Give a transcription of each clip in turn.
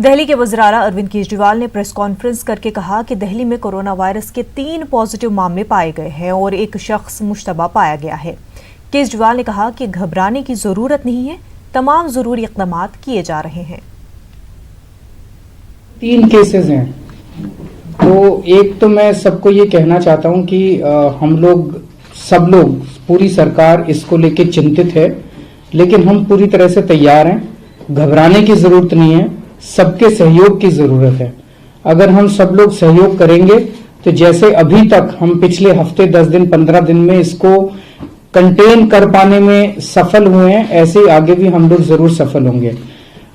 दिल्ली के वज़ीर आला अरविंद केजरीवाल ने प्रेस कॉन्फ्रेंस करके कहा कि दिल्ली में कोरोना वायरस के 3 पॉजिटिव मामले पाए गए हैं और एक शख्स मुश्तबा पाया गया है। केजरीवाल ने कहा कि घबराने की जरूरत नहीं है, तमाम जरूरी इक़दाम किए जा रहे हैं। 3 केसेस हैं, तो एक तो मैं सबको ये कहना चाहता हूं कि हम लोग सब लोग पूरी सरकार इसको लेके चिंतित है, लेकिन हम पूरी तरह से तैयार हैं। घबराने की जरूरत नहीं है, सबके सहयोग की जरूरत है। अगर हम सब लोग सहयोग करेंगे तो जैसे अभी तक हम पिछले हफ्ते 10 दिन 15 दिन में इसको कंटेन कर पाने में सफल हुए हैं, ऐसे ही आगे भी हम लोग जरूर सफल होंगे।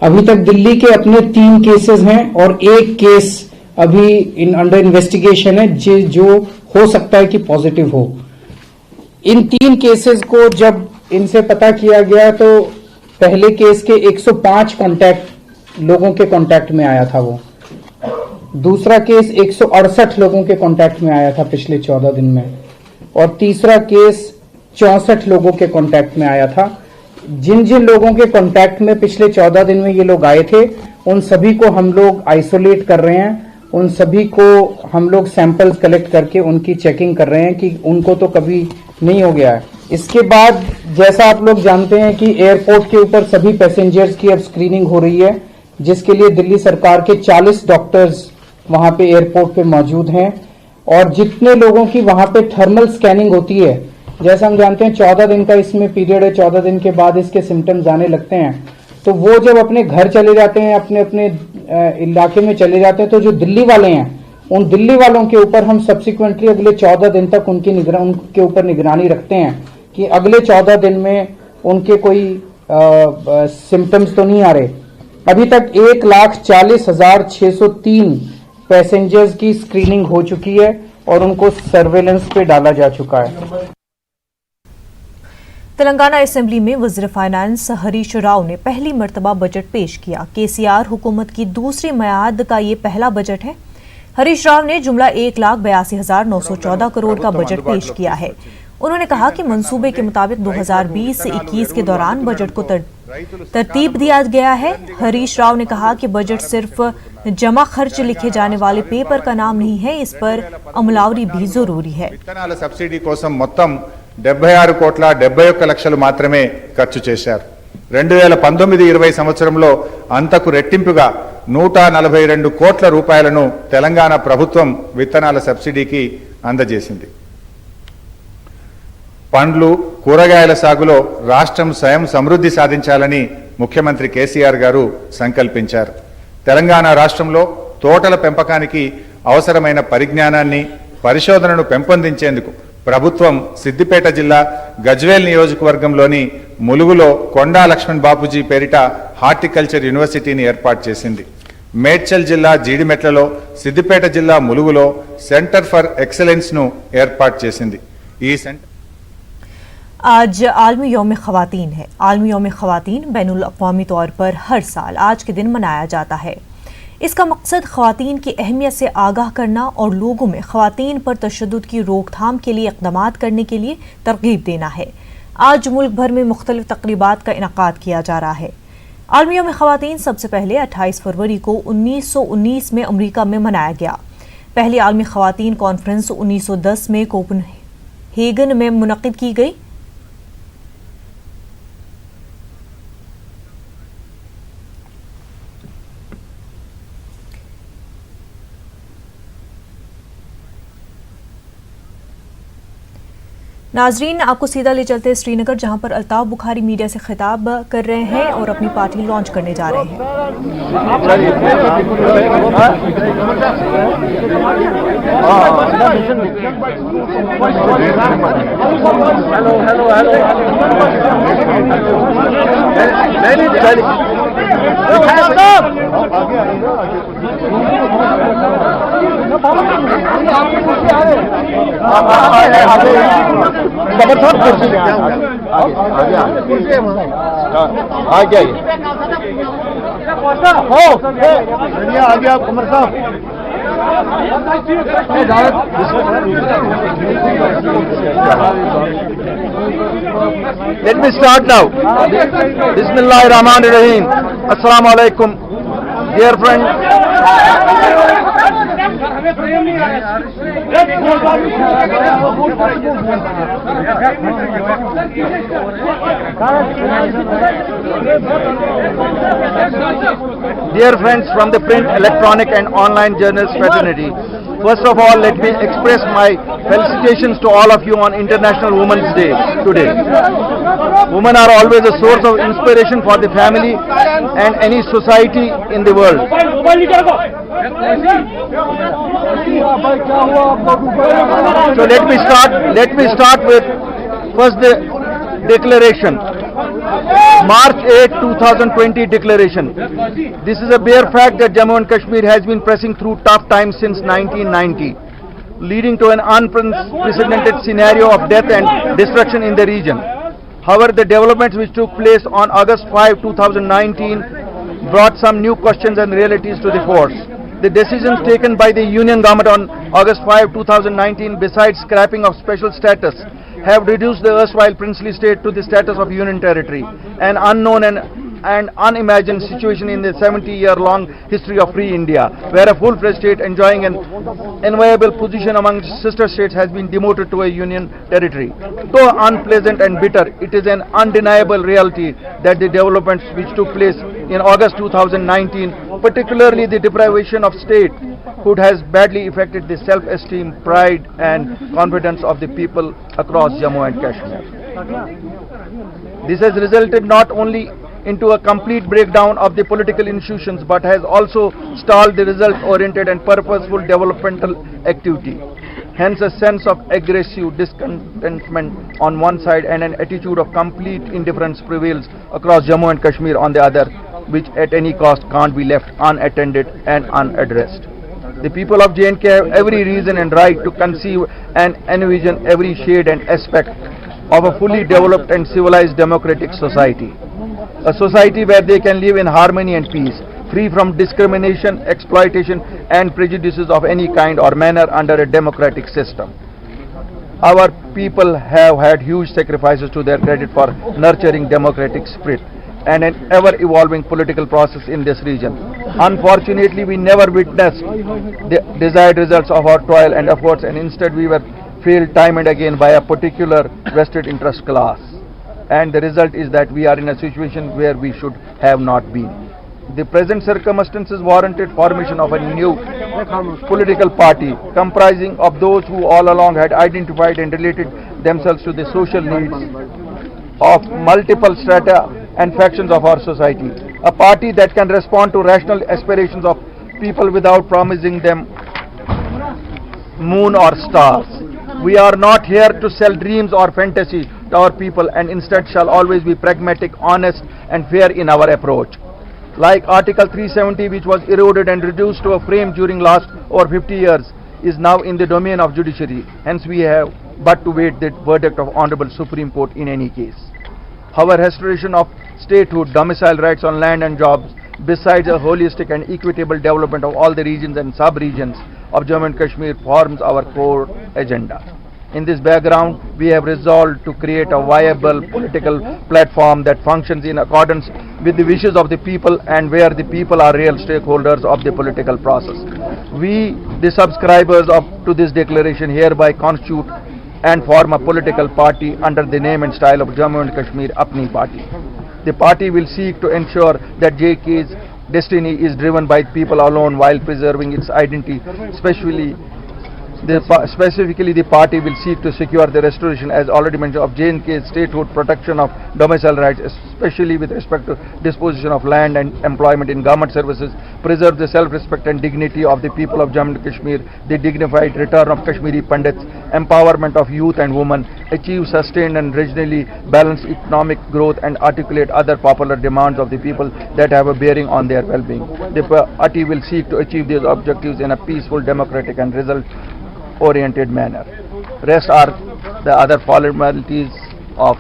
अभी तक दिल्ली के अपने 3 केसेस हैं और एक केस अभी अंडर इन्वेस्टिगेशन है जो हो सकता है कि पॉजिटिव हो। इन 3 केसेस को जब इनसे पता किया गया तो पहले केस के 105 लोगों के कांटेक्ट में आया था वो। दूसरा केस 168 लोगों के कांटेक्ट में आया था पिछले 14 दिन में, और तीसरा केस 64 लोगों के कांटेक्ट में आया था। जिन जिन लोगों के कांटेक्ट में पिछले 14 दिन में ये लोग आए थे, उन सभी को हम लोग आइसोलेट कर रहे हैं, उन सभी को हम लोग सैंपल्स कलेक्ट करके उनकी चेकिंग कर रहे हैं कि उनको तो कभी नहीं हो गया है। इसके बाद जैसा आप लोग जानते हैं कि एयरपोर्ट के ऊपर सभी पैसेंजर्स की अब स्क्रीनिंग हो रही है, जिसके लिए दिल्ली सरकार के 40 डॉक्टर्स वहां पे एयरपोर्ट पे मौजूद हैं। और जितने लोगों की वहां पे थर्मल स्कैनिंग होती है, जैसा हम जानते हैं 14 दिन का इसमें पीरियड है, 14 दिन के बाद इसके सिम्टम्स आने लगते हैं, तो वो जब अपने घर चले जाते हैं, अपने अपने इलाके में चले जाते हैं, तो जो दिल्ली वाले हैं उन दिल्ली वालों के ऊपर हम सब्सिक्वेंटली अगले 14 दिन तक उनके ऊपर निगरानी रखते हैं कि अगले 14 दिन में उनके कोई सिम्टम्स तो नहीं आ रहे। अभी तक 1,40,603 पैसेंजर्स की स्क्रीनिंग हो चुकी है और उनको सर्वेलेंस पे डाला जा चुका है। तेलंगाना असेंबली में वज़ीर फाइनेंस हरीश राव ने पहली मर्तबा बजट पेश किया। केसीआर हुकूमत की दूसरी मियाद का ये पहला बजट है। हरीश राव ने जुमला 1,82,914 करोड़ का बजट पेश किया है। उन्होंने कहा कि मंसूबे के मुताबिक 2020 से 21 के दौरान बजट को तरतीब दिया गया है। हरीश राव ने कहा कि बजट सिर्फ जमा खर्च लिखे जाने वाले पेपर का नाम नहीं है, इस पर अमलावरी भी जरूरी है। సబ్సిడీ కోసం మొత్తం 76 కోట్ల 71 లక్షలు మాత్రమే ఖర్చు చేశారు। 2019-20 సంవత్సరంలో అంతకు రెట్టింపుగా 142 కోట్ల రూపాయలను తెలంగాణ ప్రభుత్వం విత్తనాల సబ్సిడీకి అందజేసింది। పండ్లు కూరగాయల సాగులో రాష్ట్రం స్వయం సమృద్ధి సాధించాలని ముఖ్యమంత్రి కేసీఆర్ గారు సంకల్పించారు। తెలంగాణ రాష్ట్రంలో తోటల పెంపకానికి అవసరమైన పరిజ్ఞానాన్ని పరిశోధనను పెంపొందించేందుకు ప్రభుత్వం సిద్దిపేట జిల్లా గజ్వేల్ నియోజకవర్గంలోని ములుగులో కొండా లక్ష్మణ్ బాపూజీ పేరిట హార్టికల్చర్ యూనివర్సిటీని ఏర్పాటు చేసింది। మేడ్చల్ జిల్లా జీడిమెట్లలో సిద్దిపేట జిల్లా ములుగులో సెంటర్ ఫర్ ఎక్సలెన్స్ ను ఏర్పాటు చేసింది। ఈ సెంటర్ आज आलमी यौम ख़वातीन है। आलमी यौम ख़वातीन बैनुल अक़वामी तौर पर हर साल आज के दिन मनाया जाता है। इसका मकसद ख़वातीन की अहमियत से आगाह करना और लोगों में ख़वातीन पर तशद्दुद की रोकथाम के लिए इक़दामात करने के लिए तरग़ीब देना है। आज मुल्क भर में मुख्तलिफ तक़रीबात का इनक़ाद किया जा रहा है। आलमी यौम ख़वातीन सबसे पहले 28 फरवरी को 1919 में अमरीका में मनाया गया। पहली आलमी ख़वातीन कॉन्फ्रेंस 1910 में कोपनहेगन में मुनक़िद की गई। नाजरीन, आपको सीधा ले चलते हैं श्रीनगर, जहां पर अल्ताफ बुखारी मीडिया से खिताब कर रहे हैं और अपनी पार्टी लॉन्च करने जा रहे हैं। आगे आप कमर साहब Let me start now. Bismillahirrahmanirrahim. Assalamu alaikum. Dear friends, dear friends from the print, electronic and online journals fraternity, first of all let me express my felicitations to all of you on International Women's Day today. Women are always a source of inspiration for the family and any society in the world. So let me start with first the declaration. March 8, 2020 declaration. This is a bare fact that Jammu and Kashmir has been pressing through tough times since 1990, leading to an unprecedented scenario of death and destruction in the region. However, the developments which took place on August 5, 2019 brought some new questions and realities to the fore. The decisions taken by the Union government on August 5, 2019, besides scrapping of special status, have reduced the erstwhile princely state to the status of union territory, an unknown and unimagined situation in the 70-year-long history of free India, where a full-fledged state enjoying an enviable position among sister states has been demoted to a union territory. Though unpleasant and bitter, it is an undeniable reality that the developments which took place in August 2019, particularly the deprivation of statehood, has badly affected the self-esteem, pride and confidence of the people across Jammu and Kashmir. This has resulted not only into a complete breakdown of the political institutions but has also stalled the result-oriented and purposeful developmental activity. Hence a sense of aggressive discontentment on one side and an attitude of complete indifference prevails across Jammu and Kashmir on the other, which at any cost can't be left unattended and unaddressed. The people of J&K have every reason and right to conceive and envision every shade and aspect of a fully developed and civilized democratic society. A society where they can live in harmony and peace, free from discrimination, exploitation and prejudices of any kind or manner under a democratic system. Our people have had huge sacrifices to their credit for nurturing democratic spirit and an ever-evolving political process in this region. Unfortunately, we never witnessed the desired results of our toil and efforts, and instead we were failed time and again by a particular vested interest class. And the result is that we are in a situation where we should have not been. The present circumstances warranted formation of a new political party comprising of those who all along had identified and related themselves to the social needs of multiple strata and factions of our society. A party that can respond to rational aspirations of people without promising them moon or stars. We are not here to sell dreams or fantasy to our people, and instead shall always be pragmatic, honest and fair in our approach. Like Article 370, which was eroded and reduced to a frame during last over 50 years, is now in the domain of judiciary. Hence we have but to wait the verdict of Honorable Supreme Court in any case. However, restoration of statehood, domicile rights on land and jobs, besides a holistic and equitable development of all the regions and sub-regions of Jammu and Kashmir, forms our core agenda. In this background, we have resolved to create a viable political platform that functions in accordance with the wishes of the people and where the people are real stakeholders of the political process. We, the subscribers to this declaration, hereby constitute and form a political party under the name and style of Jammu and Kashmir Apni Party. The party will seek to ensure that JK's destiny is driven by people alone while preserving its identity. Specifically, the party will seek to secure the restoration, as already mentioned, of J&K's statehood, protection of domicile rights, especially with respect to disposition of land and employment in government services, preserve the self-respect and dignity of the people of Jammu and Kashmir, the dignified return of Kashmiri Pandits, empowerment of youth and women, achieve sustained and regionally balanced economic growth, and articulate other popular demands of the people that have a bearing on their well-being. The party will seek to achieve these objectives in a peaceful, democratic and result-oriented manner. Rest are the other formalities of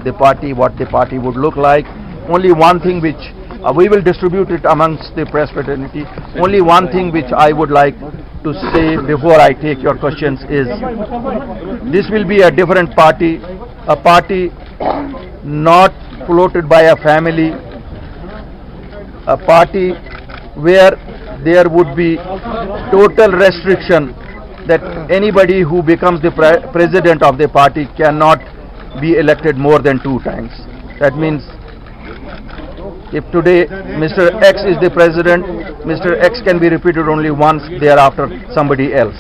the party, what the party would look like. Only one thing which we will distribute it amongst the press fraternity. Only one thing which I would like to say before I take your questions is, this will be a different party, a party not floated by a family, a party where there would be total restriction that anybody who becomes the president of the party cannot be elected more than 2 times. That means if today Mr. X is the president, Mr. X can be repeated only once, thereafter somebody else.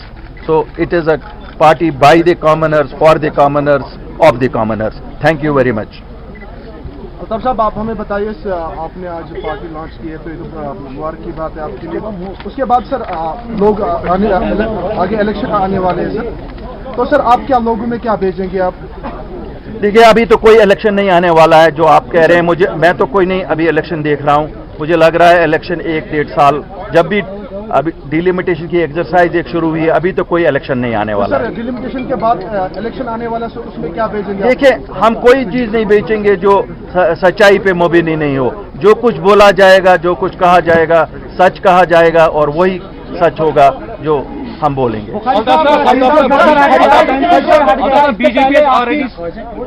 So it is a party by the commoners, for the commoners, of the commoners. Thank you very much. Altaf साहब, आप हमें बताइए, आपने आज party launch की है तो ये तो मुबारक की बात है आपके लिए। उसके बाद सर लोग आगे इलेक्शन आने वाले हैं सर, तो सर आप क्या लोगों में क्या भेजेंगे आप? देखिए, अभी तो कोई इलेक्शन नहीं आने वाला है जो आप कह रहे हैं। मैं तो कोई नहीं अभी इलेक्शन देख रहा हूँ। मुझे लग रहा है इलेक्शन 1-1.5 साल, जब भी अभी डिलिमिटेशन की एक्सरसाइज एक शुरू हुई है, अभी तो कोई इलेक्शन नहीं आने वाला है। डिलिमिटेशन के बाद इलेक्शन आने वाला है, उसमें क्या भेजेंगे? देखिए, हम कोई चीज नहीं बेचेंगे जो सच्चाई पे मुबनी नहीं हो। जो कुछ बोला जाएगा, जो कुछ कहा जाएगा, सच कहा जाएगा और वही सच होगा जो हम बोलेंगे।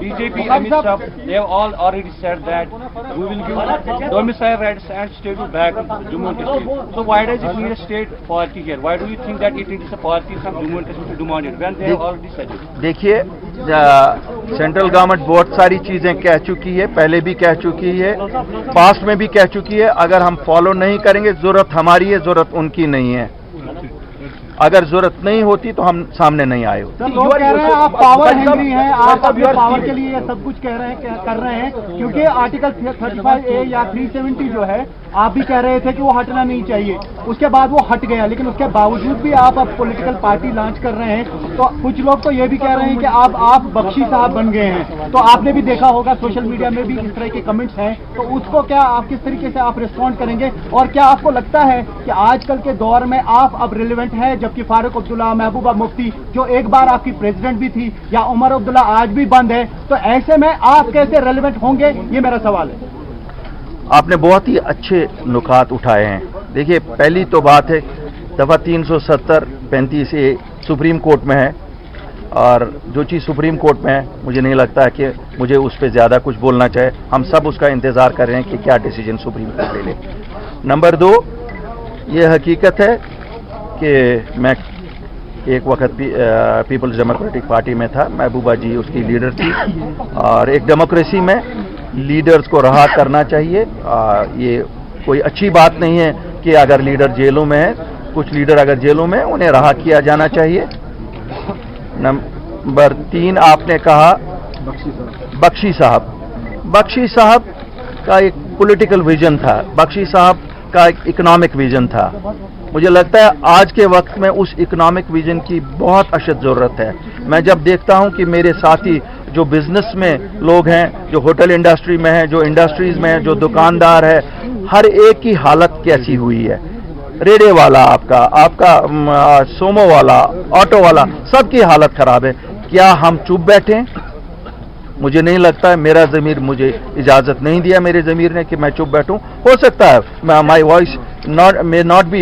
BJP Amit Shah, they have all already said that we will give domicile rights and state back Jammu and Kashmir. So why does it need a state party here? Why do you think that it is a party from Jammu and Kashmir to demand it when they have already said it? देखिए, central government बहुत सारी चीजें कह चुकी है, पहले भी कह चुकी है, पास्ट में भी कह चुकी है। अगर हम फॉलो नहीं करेंगे, जरूरत हमारी है, जरूरत उनकी नहीं है। अगर जरूरत नहीं होती तो हम सामने नहीं आए होते। लोग कह रहे हैं आप पावर हैंग्री हैं, आप अपने पावर के लिए सब कुछ कर रहे हैं क्योंकि आर्टिकल 35A या 370 जो है, आप भी कह रहे थे कि वो हटना नहीं चाहिए, उसके बाद वो हट गया, लेकिन उसके बावजूद भी आप अब पॉलिटिकल पार्टी लॉन्च कर रहे हैं। तो कुछ लोग तो ये भी कह रहे हैं कि आप बख्शी साहब बन गए हैं। तो आपने भी देखा होगा सोशल मीडिया में भी इस तरह के कमेंट्स हैं, तो उसको क्या आप किस तरीके से आप रिस्पॉन्ड करेंगे? और क्या आपको लगता है कि आजकल के दौर में आप अब रिलेवेंट है, जबकि फारूक अब्दुल्ला, महबूबा मुफ्ती जो एक बार आपकी प्रेसिडेंट भी थी, या उमर अब्दुल्ला आज भी बंद है, तो ऐसे में आप कैसे रेलेवेंट होंगे? ये मेरा सवाल है। आपने बहुत ही अच्छे नुकात उठाए हैं। देखिए, पहली तो बात है, दफ़ा 370-35A सुप्रीम कोर्ट में है, और जो चीज़ सुप्रीम कोर्ट में है, मुझे नहीं लगता है कि मुझे उस पर ज़्यादा कुछ बोलना चाहिए। हम सब उसका इंतज़ार कर रहे हैं कि क्या डिसीजन सुप्रीम कोर्ट ले ले। नंबर 2, ये हकीकत है कि मैं एक वक्त पीपल्स डेमोक्रेटिक पार्टी में था, महबूबा जी उसकी लीडर थी, और एक डेमोक्रेसी में लीडर्स को रहा करना चाहिए। ये कोई अच्छी बात नहीं है कि अगर लीडर जेलों में है, कुछ लीडर अगर जेलों में, उन्हें रहा किया जाना चाहिए। नंबर 3, आपने कहा बख्शी साहब का एक पॉलिटिकल विजन था, बख्शी साहब का एक इकोनॉमिक विजन था। मुझे लगता है आज के वक्त में उस इकोनॉमिक विजन की बहुत अशद ज़रूरत है। मैं जब देखता हूं कि मेरे साथी जो बिजनेस में लोग हैं, जो होटल इंडस्ट्री में हैं, जो इंडस्ट्रीज में हैं, जो दुकानदार है, हर एक की हालत कैसी हुई है। रेड़े वाला, आपका सोमो वाला, ऑटो वाला, सबकी हालत खराब है। क्या हम चुप बैठे? मुझे नहीं लगता है, मेरा ज़मीर मुझे इजाज़त नहीं दिया मेरे ज़मीर ने कि मैं चुप बैठूं। हो सकता है my voice may not be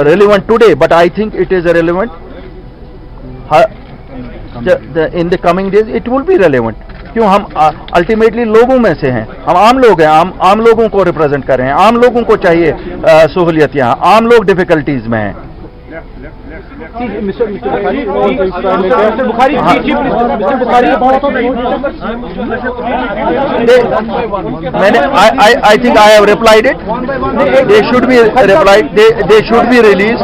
relevant today, but I think it is relevant in the coming days. It will be relevant. क्यों? हम अल्टीमेटली लोगों में से हैं, हम आम लोग हैं, आम लोगों को रिप्रेजेंट कर रहे हैं, आम लोगों को चाहिए सहूलियत। यहाँ आम लोग डिफिकल्टीज में हैं। मिस्टर बुखारी, मैंने I think I have replied it. They should be replied. They should be released.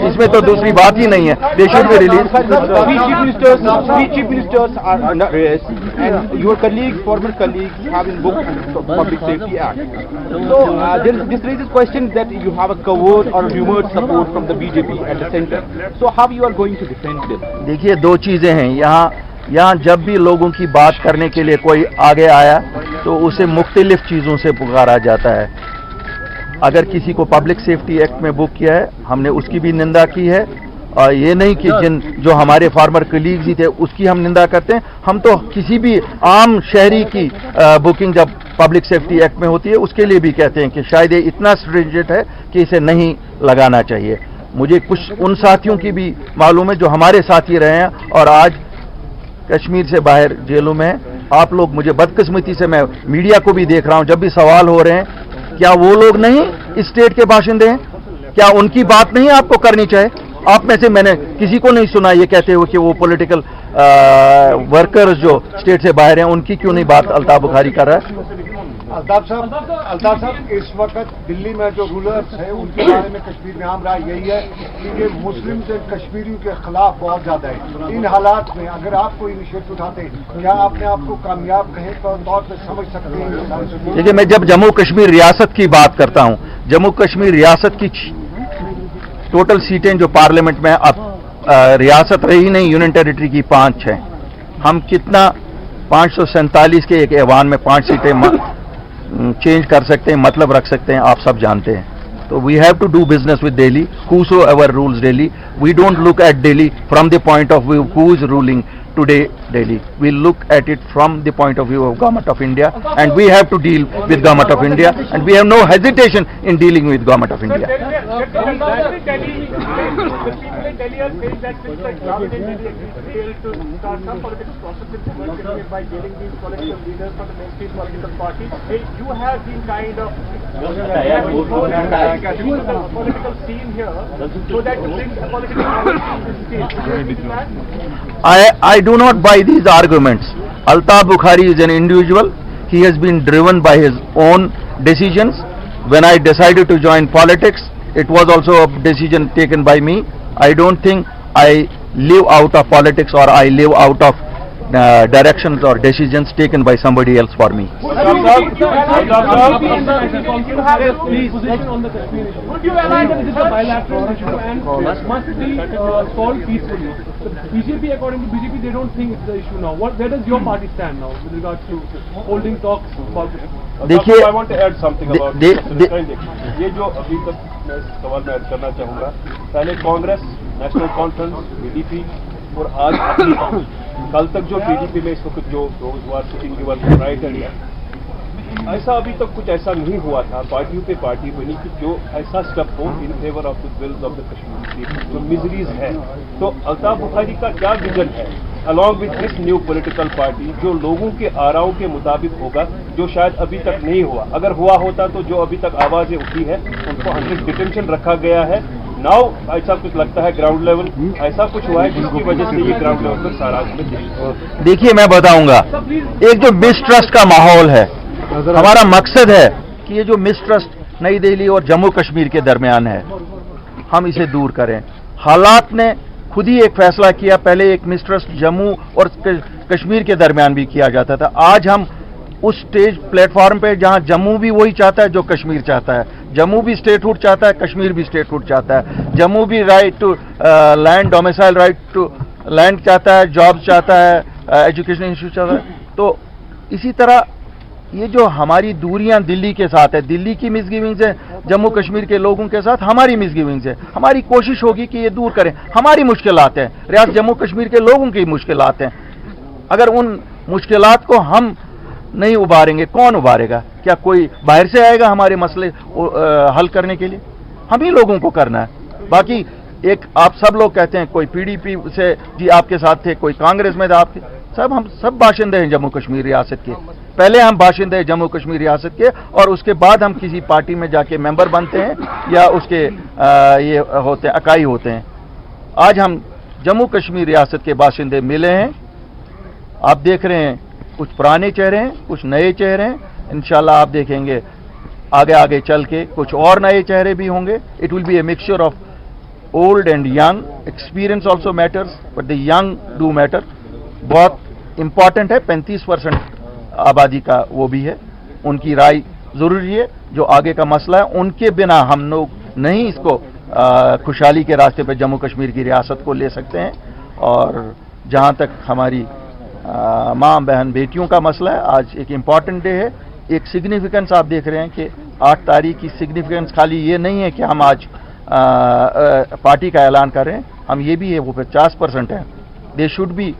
इसमें तो दूसरी बात ही नहीं है। They should be released. Three chief ministers are under arrest, and your colleagues, former colleagues, have invoked the Public Safety Act. So this raises questions that you have a covert or rumored support from the BJP at the center. So how you are going to defend this? देखिए, 2 चीजें हैं यहाँ जब भी लोगों की बात करने के लिए कोई आगे आया तो उसे मुख्तलिफ चीज़ों से पुकारा जाता है। अगर किसी को पब्लिक सेफ्टी एक्ट में बुक किया है, हमने उसकी भी निंदा की है, और ये नहीं कि जो हमारे फार्मर कलीग्स ही थे उसकी हम निंदा करते हैं। हम तो किसी भी आम शहरी की बुकिंग जब पब्लिक सेफ्टी एक्ट में होती है उसके लिए भी कहते हैं कि शायद ये इतना स्ट्रिंजेंट है कि इसे नहीं लगाना चाहिए। मुझे कुछ उन साथियों की भी मालूम है जो हमारे साथी रहे हैं और आज कश्मीर से बाहर जेलों में हैं। आप लोग, मुझे बदकिस्मती से मैं मीडिया को भी देख रहा हूं, जब भी सवाल हो रहे हैं, क्या वो लोग नहीं इस स्टेट के बाशिंदे हैं? क्या उनकी बात नहीं आपको करनी चाहिए? आप में से मैंने किसी को नहीं सुना ये कहते हुए कि वो पॉलिटिकल वर्कर्स जो स्टेट से बाहर हैं उनकी क्यों नहीं बात अल्ताफ बुखारी कर रहा है? अल्ताफ साहब, इस वक्त दिल्ली में जो रूलर्स हैं उनके बारे में कश्मीर में आम राय यही है कि ये मुस्लिम से कश्मीरियों के खिलाफ बहुत ज्यादा है। इन हालात में अगर आप कोई इनिशिएटिव उठाते हैं, क्या अपने आप को कामयाब कहीं तौर पर समझ सकते हैं? देखिए, मैं जब जम्मू कश्मीर रियासत की बात करता हूं, जम्मू कश्मीर रियासत की टोटल सीटें जो पार्लियामेंट में अब रियासत रही नहीं, यूनियन टेरिटरी की 5 हैं। हम कितना 547 के एक ऐवान में 5 सीटें चेंज कर सकते हैं, मतलब रख सकते हैं, आप सब जानते हैं। तो we have to do business with Delhi, whosoever rules Delhi. We don't look at Delhi from the point of view who is ruling today Delhi. We look at it from the point of view of Government of India, and we have to deal with Government of India, and we have no hesitation in dealing with Government of India. You have been kind of political scene here, so that to bring a political I do not buy these arguments. Altaf Bukhari is an individual. He has been driven by his own decisions. When I decided to join politics, it was also a decision taken by me. I don't think I live out of politics or I live out of directions or decisions taken by somebody else for me. Would you align that this is a bilateral issue and must be solved peacefully? The BJP, according to BJP, they don't think it's the issue now. Where does your party stand now with regards to holding talks for this? देखिए, I want to add something about ये जो अभी तक मैं इस सवाल में add करना चाहूँगा। पहले कांग्रेस, नेशनल कॉन्फ्रेंस, बीडीपी और आज कल तक जो पीडीपी में इस वक्त जो हुआ सिटिंग राइट एरिया, ऐसा अभी तक कुछ ऐसा नहीं हुआ था पार्टियों पे पार्टी बनी कि जो ऐसा स्टेप हो in favour of the wills of the Kashmir जो मिजरीज है। तो अल्ताफ बुखारी का क्या विजन है along with this new political party जो लोगों के आराओं के मुताबिक होगा, जो शायद अभी तक नहीं हुआ। अगर हुआ होता तो जो अभी तक आवाजें उठी है उनको 100 डिटेंशन रखा गया है। नाउ ऐसा कुछ लगता है ग्राउंड लेवल ऐसा कुछ हुआ है जिसकी वजह से ये ग्राउंड लेवल पर सारा देखिए, मैं बताऊंगा, एक जो मिसट्रस्ट का माहौल है, हमारा मकसद है कि ये जो मिसट्रस्ट नई दिल्ली और जम्मू कश्मीर के दरमियान है, हम इसे दूर करें। हालात ने खुद ही एक फैसला किया, पहले एक मिसट्रस्ट जम्मू और कश्मीर के दरमियान भी किया जाता था। आज हम उस स्टेज प्लेटफॉर्म पे जहां जम्मू भी वही चाहता है जो कश्मीर चाहता है, जम्मू भी स्टेटहुड चाहता है, कश्मीर भी स्टेटहुड चाहता है। जम्मू भी right to land, domicile right to land चाहता है, जॉब चाहता है, एजुकेशन इंस्टीट्यूट चाहता है। तो इसी तरह ये जो हमारी दूरियां दिल्ली के साथ है, दिल्ली की मिसगिविंग्स है, जम्मू कश्मीर के लोगों के साथ हमारी मिसगिविंग्स है। हमारी कोशिश होगी कि ये दूर करें। हमारी मुश्किलात हैं, रियासत जम्मू कश्मीर के लोगों की मुश्किलात हैं। अगर उन मुश्किलात को हम नहीं उबारेंगे, कौन उबारेगा? क्या कोई बाहर से आएगा हमारे मसले हल करने के लिए? हम ही लोगों को करना है। बाकी एक आप सब लोग कहते हैं कोई पीडीपी से जी आपके साथ थे, कोई कांग्रेस में था आपके, सब हम सब बाशिंदे हैं जम्मू कश्मीर रियासत के। पहले हम बाशिंदे हैं जम्मू कश्मीर रियासत के और उसके बाद हम किसी पार्टी में जाके मेंबर बनते हैं या उसके ये होते हैं, इकाई होते हैं। आज हम जम्मू कश्मीर रियासत के बाशिंदे मिले हैं। आप देख रहे हैं कुछ पुराने चेहरे हैं, कुछ नए चेहरे हैं। इंशाल्लाह आप देखेंगे आगे आगे चल के कुछ और नए चेहरे भी होंगे। It will be a mixture of old and young. Experience also matters but the young do matter. बहुत इंपॉर्टेंट है, 35% आबादी का वो भी है, उनकी राय जरूरी है। जो आगे का मसला है उनके बिना हम लोग नहीं इसको खुशहाली के रास्ते पर जम्मू कश्मीर की रियासत को ले सकते हैं। और जहां तक हमारी माँ बहन बेटियों का मसला है, आज एक इम्पॉर्टेंट डे है। एक सिग्निफिकेंस आप देख रहे हैं कि 8 तारीख की सिग्निफिकेंस खाली ये नहीं है कि हम आज पार्टी का ऐलान कर रहे हैं, हम ये भी है वो 50% है। They should be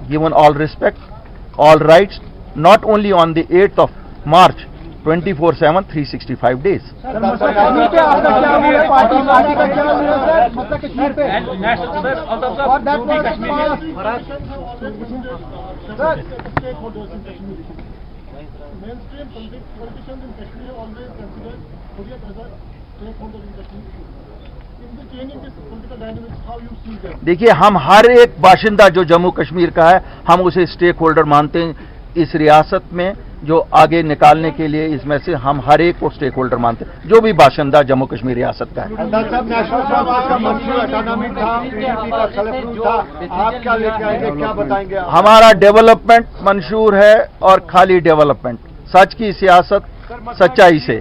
given all respect, all rights, not only on the 8th of March, 24/7, 365 days. Mainstream politicians in Kashmir always consider Hurriyat as a देखिए, हम हर एक बाशिंदा जो जम्मू कश्मीर का है, हम उसे स्टेक होल्डर मानते हैं इस रियासत में, जो आगे निकालने के लिए इसमें से हम हर एक को स्टेक होल्डर मानते हैं, जो भी बाशिंदा जम्मू कश्मीर रियासत का है। क्या बताएंगे? हमारा डेवलपमेंट मंशूर है और खाली डेवलपमेंट, सच की सियासत सच्चाई से।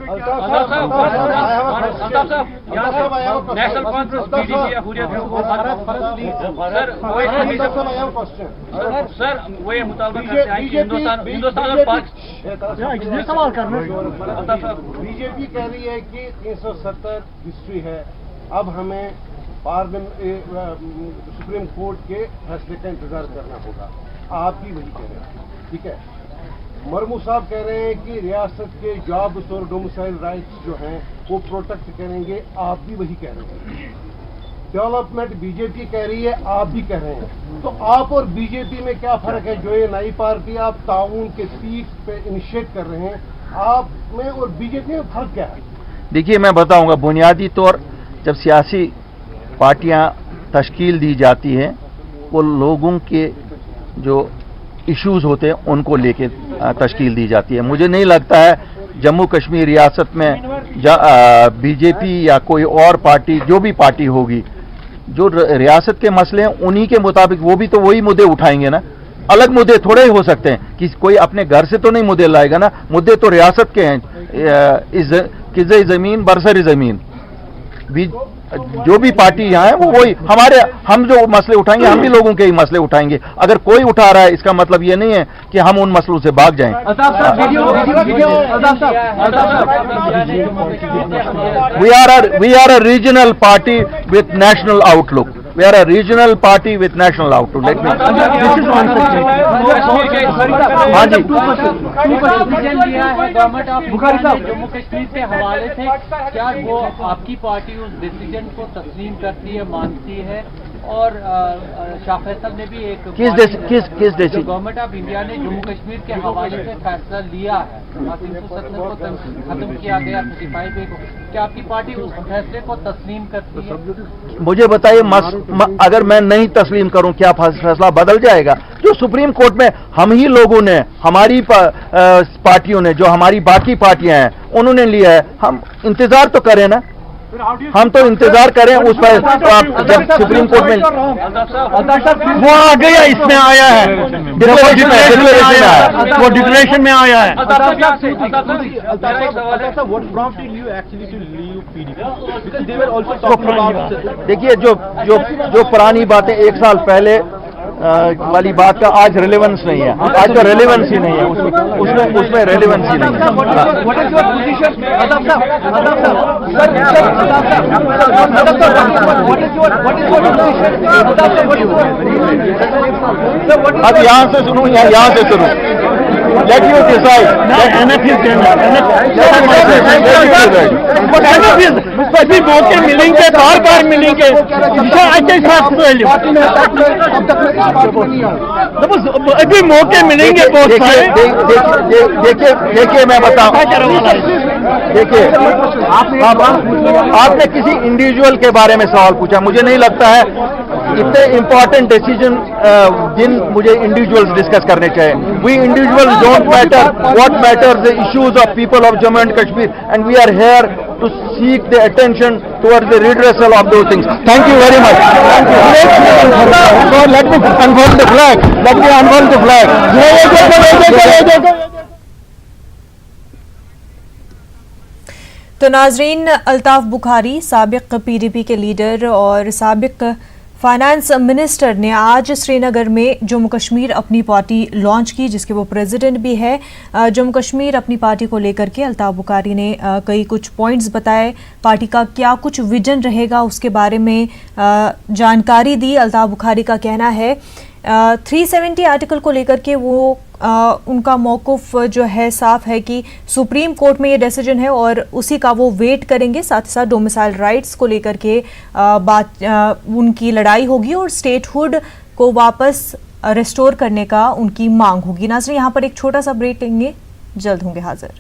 National conference BDP Hurriyat sir वो ये मुतालबा करते हैं कि हिंदुस्तान और पाकिस्तान सवाल करना। बीजेपी कह रही है कि 370 हिस्ट्री है, अब हमें सुप्रीम कोर्ट के फैसले का इंतजार करना होगा। आप भी वही कह रहे हैं, ठीक है। मरमू साहब कह रहे हैं कि रियासत के जॉब्स और डोमिसाइल राइट्स जो हैं वो प्रोटेक्ट करेंगे, आप भी वही कह रहे हैं। डेवलपमेंट बीजेपी कह रही है, आप भी कह रहे हैं, तो आप और बीजेपी में क्या फर्क है? जो ये नई पार्टी आप ताउन के पीक पे इनिशिएट कर रहे हैं, आप में और बीजेपी में फर्क क्या है? देखिए, मैं बताऊंगा, बुनियादी तौर जब सियासी पार्टियां तश्कील दी जाती हैं, वो लोगों के जो इश्यूज होते हैं उनको लेके तश्कील दी जाती है। मुझे नहीं लगता है जम्मू कश्मीर रियासत में बीजेपी या कोई और पार्टी, जो भी पार्टी होगी, जो रियासत के मसले हैं उन्हीं के मुताबिक वो भी तो वही मुद्दे उठाएंगे ना। अलग मुद्दे थोड़े ही हो सकते हैं कि कोई अपने घर से तो नहीं मुद्दे लाएगा ना, मुद्दे तो रियासत के हैं। किज़े ज़मीन बरसरी ज़मीन, जो भी पार्टी यहाँ है वो वही हम जो मसले उठाएंगे, हम भी लोगों के ही मसले उठाएंगे। अगर कोई उठा रहा है, इसका मतलब ये नहीं है कि हम उन मसलों से भाग जाएं। We are a regional party with national outlook. We are a regional party with national outlook. Let me. हाँ जी। गवर्नमेंट ऑफ इंडिया ने जम्मू कश्मीर के हवाले से क्या वो आपकी पार्टी उस डिसीजन को तस्लीम करती है, मानती है? और शाह फैसल ने भी एक किस डिसीजन? गवर्नमेंट ऑफ इंडिया ने जम्मू कश्मीर के हवाले से फैसला लिया है, 370 को खत्म किया गया, 35A को, क्या आपकी पार्टी उस फैसले को तस्लीम करती है? मुझे बताइए, अगर मैं नहीं तस्लीम करूं, क्या फैसला बदल जाएगा? जो सुप्रीम कोर्ट में हम ही लोगों ने, हमारी पार्टियों ने, जो हमारी बाकी पार्टियां हैं, उन्होंने लिया है, हम इंतजार तो करें ना। हम तो इंतजार करें उस पर, जब सुप्रीम कोर्ट में वो आ गया, इसमें आया है, वो डिक्लेरेशन में आया है। देखिए, जो पुरानी बातें 1 साल पहले वाली बात का आज रेलेवेंस नहीं है, आज का रेलेवेंस ही नहीं है, उसमें रेलेवेंस ही नहीं है। अब यहाँ से सुनूं या यहाँ से सुनूं? Let you decide. NF is अभी मौके मिलेंगे, बार मिलेंगे। अभी मौके मिलेंगे बहुत सारे। देखिए मैं बताऊं, देखिए आपने किसी इंडिविजुअल के बारे में सवाल पूछा। मुझे नहीं लगता है इतने इंपॉर्टेंट डिसीजन जिन मुझे इंडिविजुअल्स डिस्कस करने चाहिए। We individuals don't matter, what matters the issues of people of Jammu and Kashmir, and we are here to seek the attention towards the redressal of those things. Thank you very much. Let me unfold the flag, let me unfold the flag. तो नाजरीन, अल्ताफ बुखारी साबिक PDP के leader और साबिक finance minister ने आज श्रीनगर में जम्मू कश्मीर अपनी पार्टी लॉन्च की, जिसके वो प्रेसिडेंट भी है। जम्मू कश्मीर अपनी पार्टी को लेकर के अल्ताफ बुखारी ने कई कुछ पॉइंट्स बताए, पार्टी का क्या कुछ विजन रहेगा उसके बारे में जानकारी दी। अल्ताफ बुखारी का कहना है 370 आर्टिकल को लेकर के वो उनका मौक़िफ़ जो है साफ है कि सुप्रीम कोर्ट में ये डिसीजन है और उसी का वो वेट करेंगे। साथ ही साथ डोमिसाइल राइट्स को लेकर के उनकी लड़ाई होगी और स्टेटहुड को वापस रिस्टोर करने का उनकी मांग होगी। नाज़रीन, यहाँ पर एक छोटा सा ब्रेक लेंगे, जल्द होंगे हाजिर।